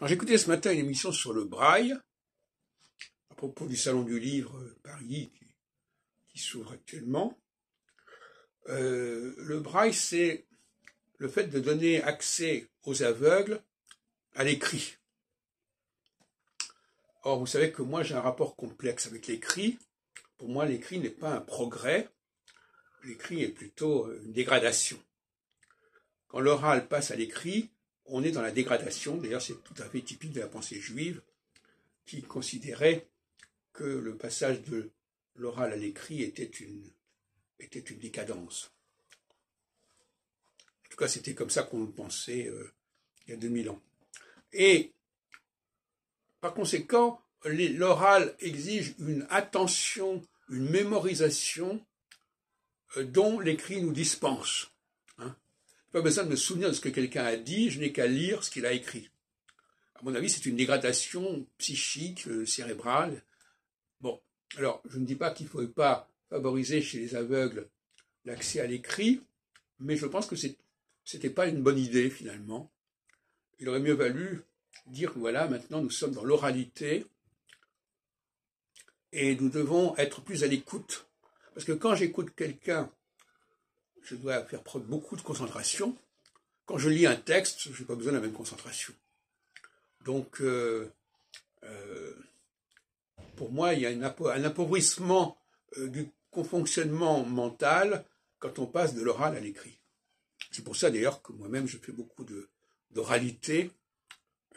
Quand j'écoutais ce matin une émission sur le braille, à propos du Salon du Livre Paris qui s'ouvre actuellement, le braille, c'est le fait de donner accès aux aveugles à l'écrit. Or, vous savez que moi, j'ai un rapport complexe avec l'écrit. Pour moi, l'écrit n'est pas un progrès. L'écrit est plutôt une dégradation. Quand l'oral passe à l'écrit, on est dans la dégradation. D'ailleurs, c'est tout à fait typique de la pensée juive qui considérait que le passage de l'oral à l'écrit était une décadence. En tout cas, c'était comme ça qu'on le pensait il y a 2000 ans. Et par conséquent, l'oral exige une attention, une mémorisation dont l'écrit nous dispense. Pas besoin de me souvenir de ce que quelqu'un a dit, je n'ai qu'à lire ce qu'il a écrit. À mon avis, c'est une dégradation psychique, cérébrale. Bon, alors, je ne dis pas qu'il ne faut pas favoriser chez les aveugles l'accès à l'écrit, mais je pense que c'était pas une bonne idée, finalement. Il aurait mieux valu dire, voilà, maintenant nous sommes dans l'oralité et nous devons être plus à l'écoute. Parce que quand j'écoute quelqu'un, je dois faire preuve beaucoup de concentration. Quand je lis un texte, je n'ai pas besoin de la même concentration. Donc, pour moi, il y a un appauvrissement du fonctionnement mental quand on passe de l'oral à l'écrit. C'est pour ça d'ailleurs que moi-même je fais beaucoup d'oralité,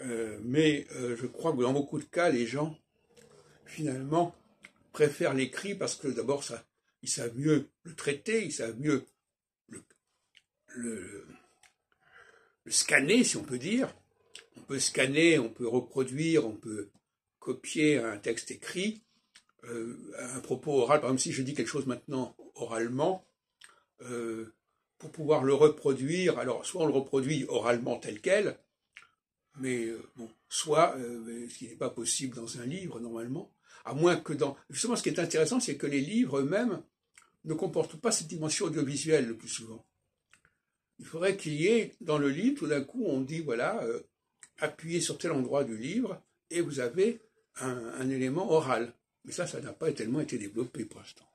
mais je crois que dans beaucoup de cas, les gens, finalement, préfèrent l'écrit parce que d'abord, ils savent mieux le traiter, ils savent mieux le scanner, si on peut dire. On peut scanner, on peut reproduire, on peut copier un texte écrit, un propos oral. Par exemple, si je dis quelque chose maintenant oralement, pour pouvoir le reproduire, alors soit on le reproduit oralement tel quel, mais bon, soit, ce qui n'est pas possible dans un livre normalement, à moins que dans... Justement, ce qui est intéressant, c'est que les livres eux-mêmes ne comportent pas cette dimension audiovisuelle le plus souvent. Il faudrait qu'il y ait dans le livre, tout d'un coup, on dit, voilà, appuyez sur tel endroit du livre, et vous avez un élément oral. Mais ça n'a pas tellement été développé pour l'instant.